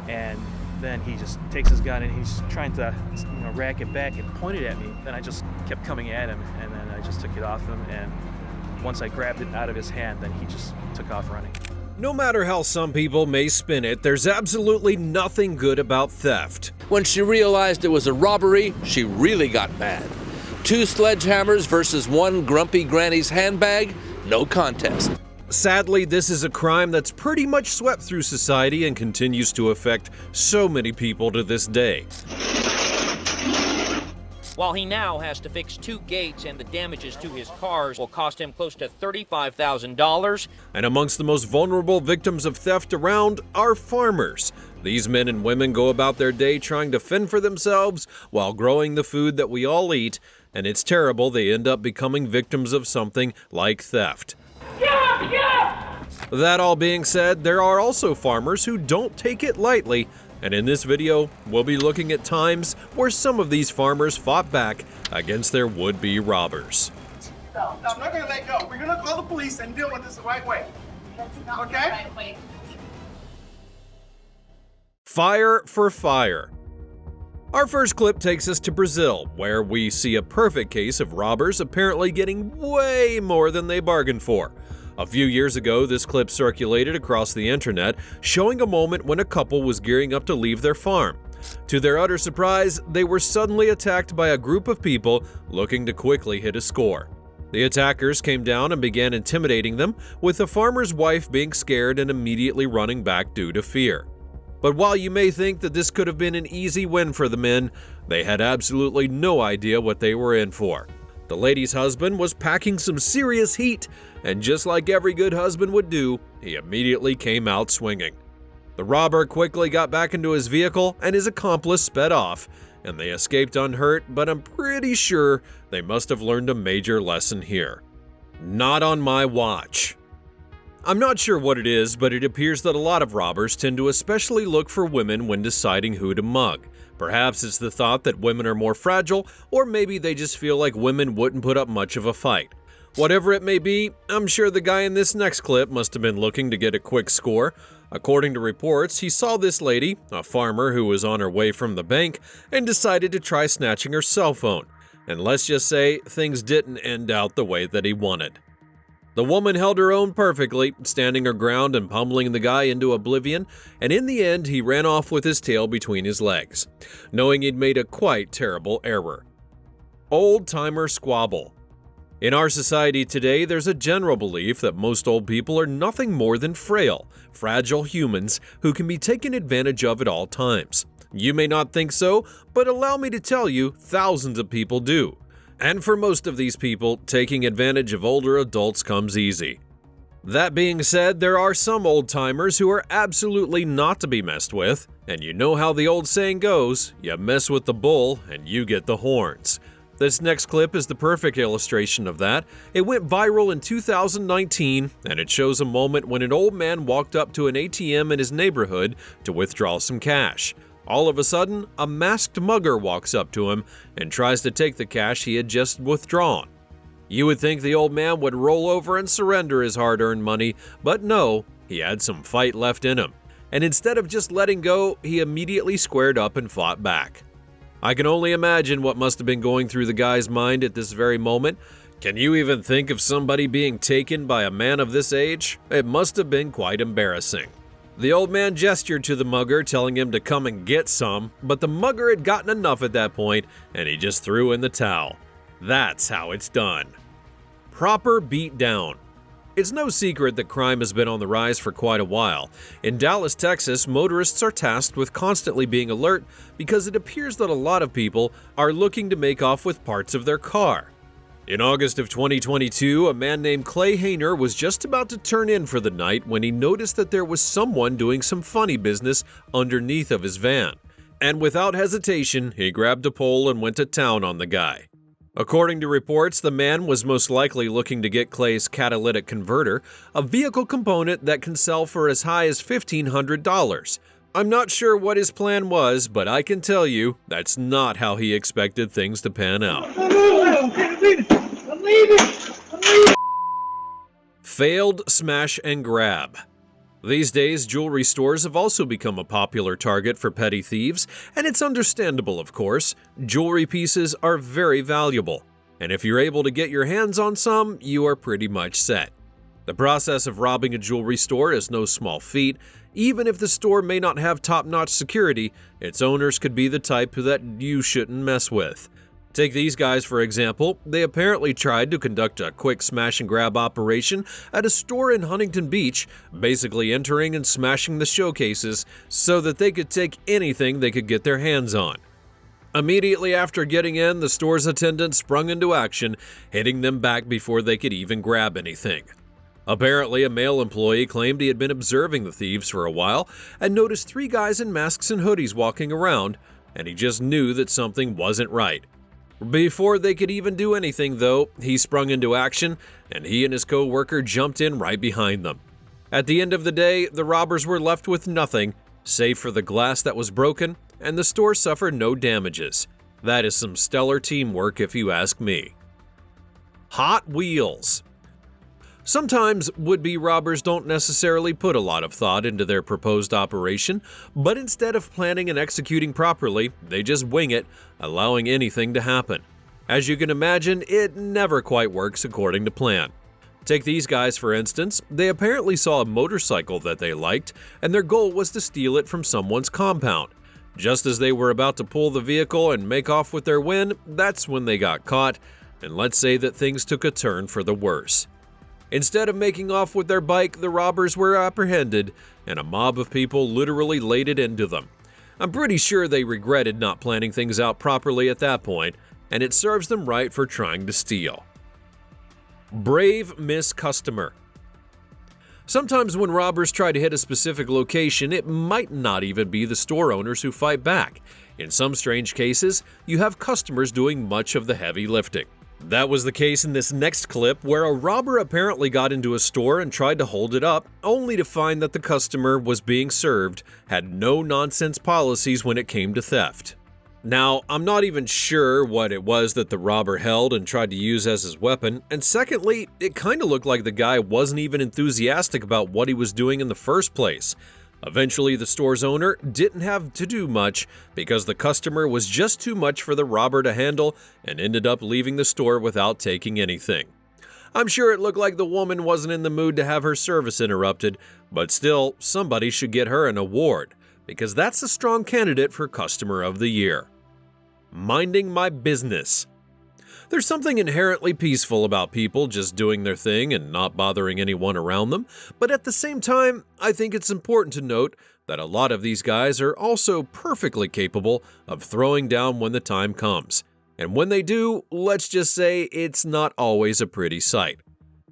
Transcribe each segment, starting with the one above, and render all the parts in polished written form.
And then he just takes his gun and he's trying to, rack it back and point it at me. Then I just kept coming at him, and then I just took it off him. And once I grabbed it out of his hand, then he just took off running. No matter how some people may spin it, there's absolutely nothing good about theft. When she realized it was a robbery, she really got mad. 2 sledgehammers versus 1 grumpy granny's handbag? No contest. Sadly, this is a crime that's pretty much swept through society and continues to affect so many people to this day. While he now has to fix 2 gates and the damages to his cars will cost him close to $35,000. And amongst the most vulnerable victims of theft around are farmers. These men and women go about their day trying to fend for themselves while growing the food that we all eat, and it's terrible they end up becoming victims of something like theft. That all being said, there are also farmers who don't take it lightly, and in this video, we'll be looking at times where some of these farmers fought back against their would-be robbers. No, I'm not gonna let go. We're gonna call the police and deal with this the right way. That's not Okay? the right way. Fire for fire. Our first clip takes us to Brazil, where we see a perfect case of robbers apparently getting way more than they bargained for. A few years ago, this clip circulated across the internet, showing a moment when a couple was gearing up to leave their farm. To their utter surprise, they were suddenly attacked by a group of people looking to quickly hit a score. The attackers came down and began intimidating them, with the farmer's wife being scared and immediately running back due to fear. But while you may think that this could have been an easy win for the men, they had absolutely no idea what they were in for. The lady's husband was packing some serious heat, and just like every good husband would do, he immediately came out swinging. The robber quickly got back into his vehicle and his accomplice sped off, and they escaped unhurt, but I'm pretty sure they must have learned a major lesson here. Not on my watch. I'm not sure what it is, but it appears that a lot of robbers tend to especially look for women when deciding who to mug. Perhaps it's the thought that women are more fragile, or maybe they just feel like women wouldn't put up much of a fight. Whatever it may be, I'm sure the guy in this next clip must have been looking to get a quick score. According to reports, he saw this lady, a farmer who was on her way from the bank, and decided to try snatching her cell phone. And let's just say things didn't end out the way that he wanted. The woman held her own perfectly, standing her ground and pummeling the guy into oblivion, and in the end he ran off with his tail between his legs, knowing he'd made a quite terrible error. Old-timer squabble. In our society today, there's a general belief that most old people are nothing more than frail, fragile humans who can be taken advantage of at all times. You may not think so, but allow me to tell you, thousands of people do. And for most of these people, taking advantage of older adults comes easy. That being said, there are some old-timers who are absolutely not to be messed with, and you know how the old saying goes, you mess with the bull and you get the horns. This next clip is the perfect illustration of that. It went viral in 2019, and it shows a moment when an old man walked up to an ATM in his neighborhood to withdraw some cash. All of a sudden, a masked mugger walks up to him and tries to take the cash he had just withdrawn. You would think the old man would roll over and surrender his hard-earned money, but no, he had some fight left in him. And instead of just letting go, he immediately squared up and fought back. I can only imagine what must have been going through the guy's mind at this very moment. Can you even think of somebody being taken by a man of this age? It must have been quite embarrassing. The old man gestured to the mugger, telling him to come and get some, but the mugger had gotten enough at that point, and he just threw in the towel. That's how it's done. Proper beat down. It's no secret that crime has been on the rise for quite a while. In Dallas, Texas, motorists are tasked with constantly being alert because it appears that a lot of people are looking to make off with parts of their car. In August of 2022, a man named Clay Hayner was just about to turn in for the night when he noticed that there was someone doing some funny business underneath of his van. And without hesitation, he grabbed a pole and went to town on the guy. According to reports, the man was most likely looking to get Clay's catalytic converter, a vehicle component that can sell for as high as $1,500. I'm not sure what his plan was, but I can tell you that's not how he expected things to pan out. Failed smash and grab. These days, jewelry stores have also become a popular target for petty thieves, and it's understandable, of course. Jewelry pieces are very valuable, and if you're able to get your hands on some, you are pretty much set. The process of robbing a jewelry store is no small feat. Even if the store may not have top-notch security, its owners could be the type that you shouldn't mess with. Take these guys for example. They apparently tried to conduct a quick smash-and-grab operation at a store in Huntington Beach, basically entering and smashing the showcases so that they could take anything they could get their hands on. Immediately after getting in, the store's attendant sprung into action, hitting them back before they could even grab anything. Apparently, a male employee claimed he had been observing the thieves for a while and noticed 3 guys in masks and hoodies walking around, and he just knew that something wasn't right. Before they could even do anything, though, he sprung into action, and he and his co-worker jumped in right behind them. At the end of the day, the robbers were left with nothing, save for the glass that was broken, and the store suffered no damages. That is some stellar teamwork if you ask me. Hot Wheels. Sometimes would-be robbers don't necessarily put a lot of thought into their proposed operation, but instead of planning and executing properly, they just wing it, allowing anything to happen. As you can imagine, it never quite works according to plan. Take these guys for instance. They apparently saw a motorcycle that they liked, and their goal was to steal it from someone's compound. Just as they were about to pull the vehicle and make off with their win, that's when they got caught, and let's say that things took a turn for the worse. Instead of making off with their bike, the robbers were apprehended, and a mob of people literally laid it into them. I'm pretty sure they regretted not planning things out properly at that point, and it serves them right for trying to steal. Brave Miss Customer. Sometimes when robbers try to hit a specific location, it might not even be the store owners who fight back. In some strange cases, you have customers doing much of the heavy lifting. That was the case in this next clip, where a robber apparently got into a store and tried to hold it up, only to find that the customer was being served had no-nonsense policies when it came to theft. Now, I'm not even sure what it was that the robber held and tried to use as his weapon, and secondly, it kinda looked like the guy wasn't even enthusiastic about what he was doing in the first place. Eventually, the store's owner didn't have to do much because the customer was just too much for the robber to handle and ended up leaving the store without taking anything. I'm sure it looked like the woman wasn't in the mood to have her service interrupted, but still, somebody should get her an award because that's a strong candidate for Customer of the Year. Minding my business. There's something inherently peaceful about people just doing their thing and not bothering anyone around them, but at the same time, I think it's important to note that a lot of these guys are also perfectly capable of throwing down when the time comes. And when they do, let's just say it's not always a pretty sight.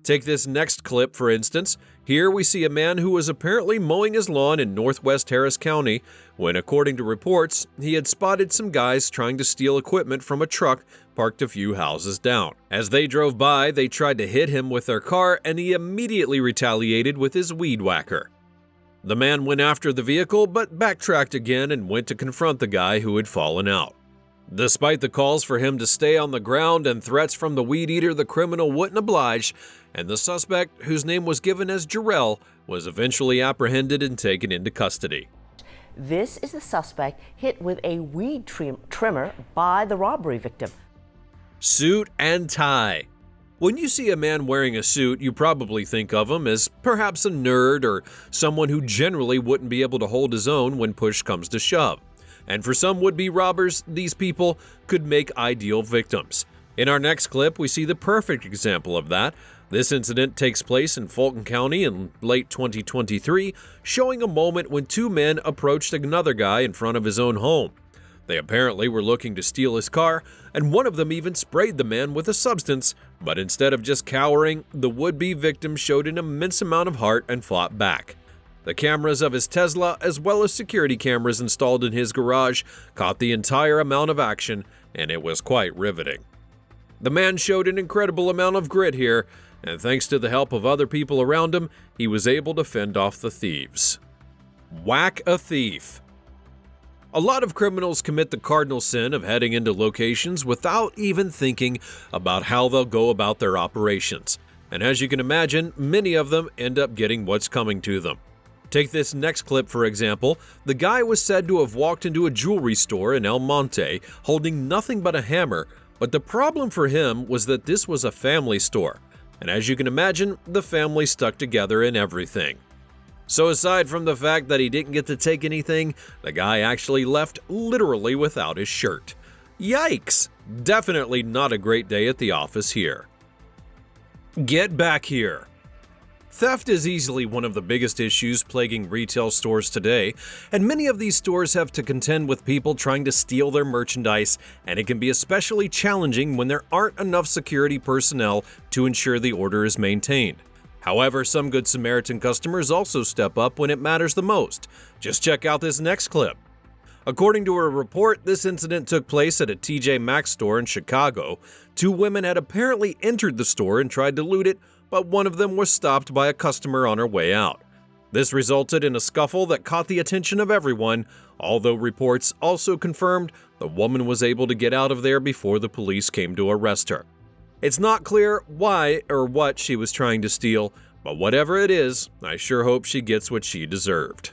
Take this next clip for instance. Here we see a man who was apparently mowing his lawn in northwest Harris County when, according to reports, he had spotted some guys trying to steal equipment from a truck parked a few houses down. As they drove by, they tried to hit him with their car and he immediately retaliated with his weed whacker. The man went after the vehicle but backtracked again and went to confront the guy who had fallen out. Despite the calls for him to stay on the ground and threats from the weed eater, the criminal wouldn't oblige, and the suspect, whose name was given as Jarrell, was eventually apprehended and taken into custody. This is the suspect hit with a weed trimmer by the robbery victim. Suit and tie. When you see a man wearing a suit, you probably think of him as perhaps a nerd or someone who generally wouldn't be able to hold his own when push comes to shove. And for some would-be robbers, these people could make ideal victims. In our next clip, we see the perfect example of that. This incident takes place in Fulton County in late 2023, showing a moment when 2 men approached another guy in front of his own home. They apparently were looking to steal his car, and one of them even sprayed the man with a substance, but instead of just cowering, the would-be victim showed an immense amount of heart and fought back. The cameras of his Tesla, as well as security cameras installed in his garage, caught the entire amount of action, and it was quite riveting. The man showed an incredible amount of grit here, and thanks to the help of other people around him, he was able to fend off the thieves. Whack a thief. A lot of criminals commit the cardinal sin of heading into locations without even thinking about how they'll go about their operations. And as you can imagine, many of them end up getting what's coming to them. Take this next clip for example. The guy was said to have walked into a jewelry store in El Monte holding nothing but a hammer, but the problem for him was that this was a family store, and as you can imagine, the family stuck together in everything. So aside from the fact that he didn't get to take anything, the guy actually left literally without his shirt. Yikes! Definitely not a great day at the office here. Get back here! Theft is easily one of the biggest issues plaguing retail stores today, and many of these stores have to contend with people trying to steal their merchandise, and it can be especially challenging when there aren't enough security personnel to ensure the order is maintained. However, some Good Samaritan customers also step up when it matters the most. Just check out this next clip. According to a report, this incident took place at a TJ Maxx store in Chicago. Two women had apparently entered the store and tried to loot it, but one of them was stopped by a customer on her way out. This resulted in a scuffle that caught the attention of everyone, although reports also confirmed the woman was able to get out of there before the police came to arrest her. It's not clear why or what she was trying to steal, but whatever it is, I sure hope she gets what she deserved.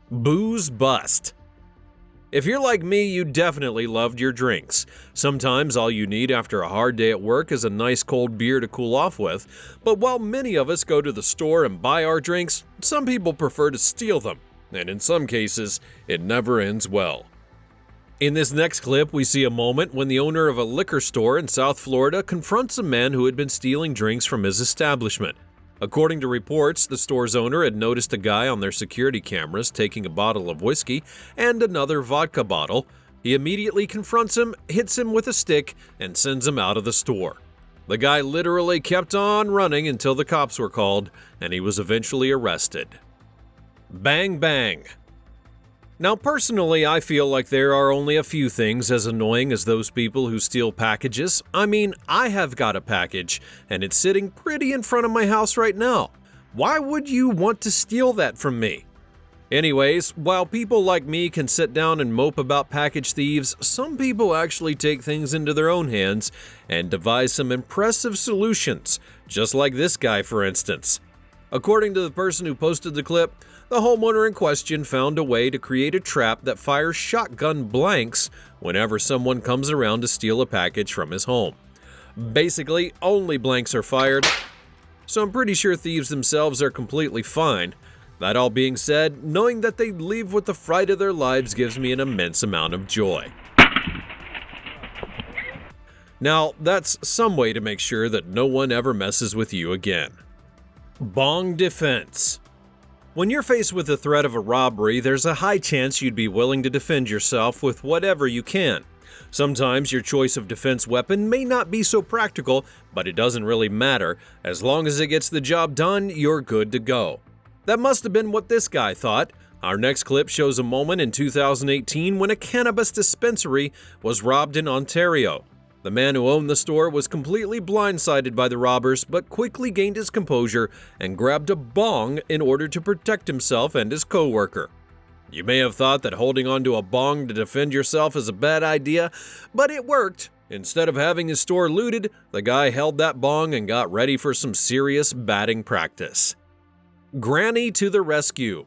Booze bust. If you're like me, you definitely loved your drinks. Sometimes all you need after a hard day at work is a nice cold beer to cool off with, but while many of us go to the store and buy our drinks, some people prefer to steal them, and in some cases, it never ends well. In this next clip, we see a moment when the owner of a liquor store in South Florida confronts a man who had been stealing drinks from his establishment. According to reports, the store's owner had noticed a guy on their security cameras taking a bottle of whiskey and another vodka bottle. He immediately confronts him, hits him with a stick, and sends him out of the store. The guy literally kept on running until the cops were called, and he was eventually arrested. Bang bang. Now personally, I feel like there are only a few things as annoying as those people who steal packages. I mean, I have got a package, and it's sitting pretty in front of my house right now. Why would you want to steal that from me? Anyways, while people like me can sit down and mope about package thieves, some people actually take things into their own hands and devise some impressive solutions, just like this guy for instance. According to the person who posted the clip, the homeowner in question found a way to create a trap that fires shotgun blanks whenever someone comes around to steal a package from his home. Basically, only blanks are fired, so I'm pretty sure thieves themselves are completely fine. That all being said, knowing that they leave with the fright of their lives gives me an immense amount of joy. Now, that's some way to make sure that no one ever messes with you again. Bong defense. When you're faced with the threat of a robbery, there's a high chance you'd be willing to defend yourself with whatever you can. Sometimes your choice of defense weapon may not be so practical, but it doesn't really matter. As long as it gets the job done, you're good to go. That must have been what this guy thought. Our next clip shows a moment in 2018 when a cannabis dispensary was robbed in Ontario. The man who owned the store was completely blindsided by the robbers, but quickly gained his composure and grabbed a bong in order to protect himself and his co-worker. You may have thought that holding onto a bong to defend yourself is a bad idea, but it worked. Instead of having his store looted, the guy held that bong and got ready for some serious batting practice. Granny to the rescue.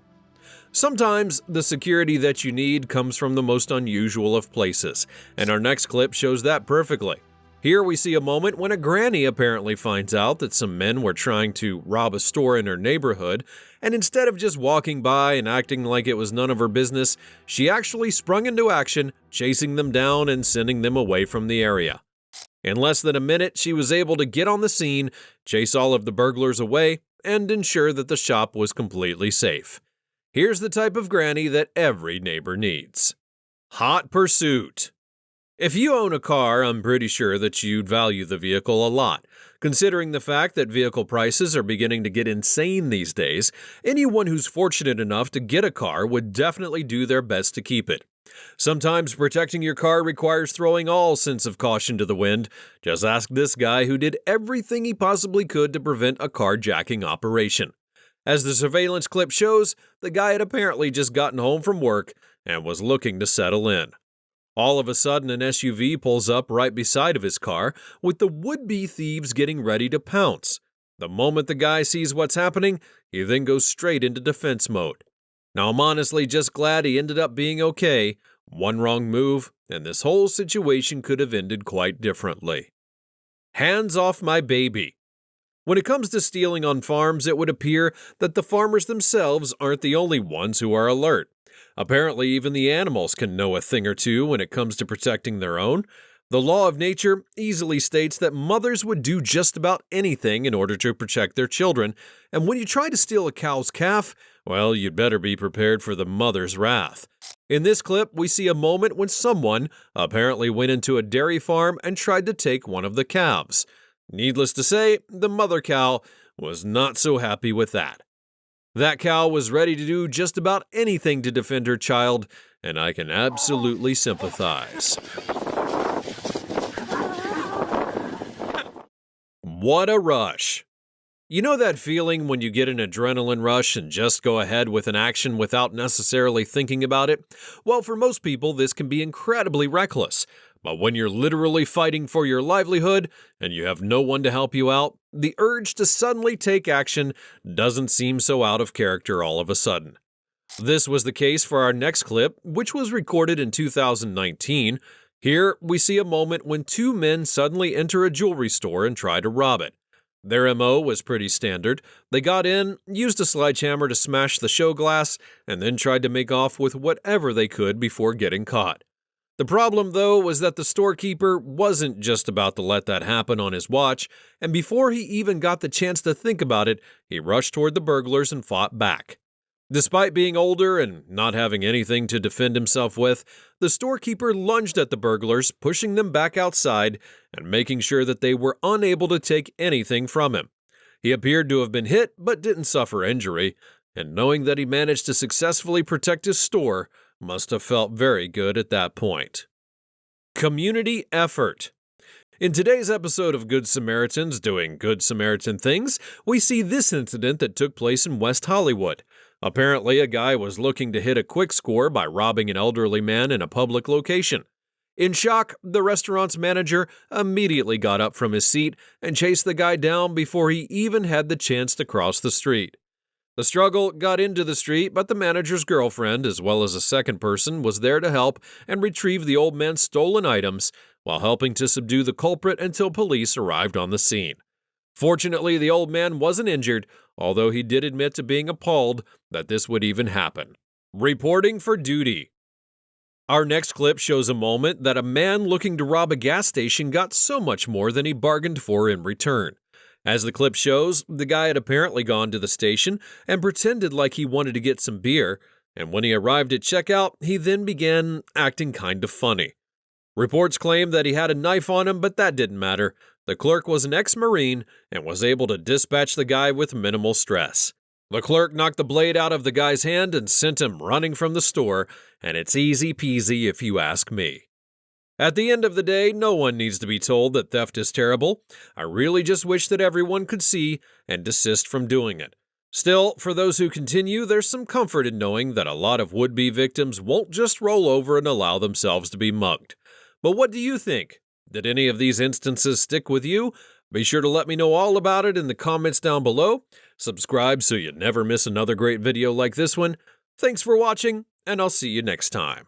Sometimes the security that you need comes from the most unusual of places, and our next clip shows that perfectly. Here we see a moment when a granny apparently finds out that some men were trying to rob a store in her neighborhood, and instead of just walking by and acting like it was none of her business, she actually sprung into action, chasing them down and sending them away from the area. In less than a minute, she was able to get on the scene, chase all of the burglars away, and ensure that the shop was completely safe. Here's the type of granny that every neighbor needs. Hot pursuit. If you own a car, I'm pretty sure that you'd value the vehicle a lot. Considering the fact that vehicle prices are beginning to get insane these days, anyone who's fortunate enough to get a car would definitely do their best to keep it. Sometimes protecting your car requires throwing all sense of caution to the wind. Just ask this guy who did everything he possibly could to prevent a carjacking operation. As the surveillance clip shows, the guy had apparently just gotten home from work and was looking to settle in. All of a sudden, an SUV pulls up right beside of his car, with the would-be thieves getting ready to pounce. The moment the guy sees what's happening, he then goes straight into defense mode. Now, I'm honestly just glad he ended up being okay. One wrong move, and this whole situation could have ended quite differently. Hands off my baby. When it comes to stealing on farms, it would appear that the farmers themselves aren't the only ones who are alert. Apparently, even the animals can know a thing or two when it comes to protecting their own. The law of nature easily states that mothers would do just about anything in order to protect their children, and when you try to steal a cow's calf, well, you'd better be prepared for the mother's wrath. In this clip, we see a moment when someone apparently went into a dairy farm and tried to take one of the calves. Needless to say, the mother cow was not so happy with that. That cow was ready to do just about anything to defend her child, and I can absolutely sympathize. What a rush! You know that feeling when you get an adrenaline rush and just go ahead with an action without necessarily thinking about it? Well, for most people, this can be incredibly reckless. But when you're literally fighting for your livelihood and you have no one to help you out, the urge to suddenly take action doesn't seem so out of character all of a sudden. This was the case for our next clip, which was recorded in 2019. Here, we see a moment when two men suddenly enter a jewelry store and try to rob it. Their MO was pretty standard. They got in, used a sledgehammer to smash the show glass, and then tried to make off with whatever they could before getting caught. The problem, though, was that the storekeeper wasn't just about to let that happen on his watch, and before he even got the chance to think about it, he rushed toward the burglars and fought back. Despite being older and not having anything to defend himself with, the storekeeper lunged at the burglars, pushing them back outside and making sure that they were unable to take anything from him. He appeared to have been hit but didn't suffer injury, and knowing that he managed to successfully protect his store must have felt very good at that point. Community effort. In today's episode of Good Samaritans Doing Good Samaritan Things, we see this incident that took place in West Hollywood. Apparently, a guy was looking to hit a quick score by robbing an elderly man in a public location. In shock, the restaurant's manager immediately got up from his seat and chased the guy down before he even had the chance to cross the street. The struggle got into the street, but the manager's girlfriend, as well as a second person, was there to help and retrieve the old man's stolen items while helping to subdue the culprit until police arrived on the scene. Fortunately, the old man wasn't injured, although he did admit to being appalled that this would even happen. Reporting for duty. Our next clip shows a moment that a man looking to rob a gas station got so much more than he bargained for in return. As the clip shows, the guy had apparently gone to the station and pretended like he wanted to get some beer, and when he arrived at checkout, he then began acting kind of funny. Reports claim that he had a knife on him, but that didn't matter. The clerk was an ex-Marine and was able to dispatch the guy with minimal stress. The clerk knocked the blade out of the guy's hand and sent him running from the store, and it's easy peasy if you ask me. At the end of the day, no one needs to be told that theft is terrible. I really just wish that everyone could see and desist from doing it. Still, for those who continue, there's some comfort in knowing that a lot of would-be victims won't just roll over and allow themselves to be mugged. But what do you think? Did any of these instances stick with you? Be sure to let me know all about it in the comments down below. Subscribe so you never miss another great video like this one. Thanks for watching, and I'll see you next time.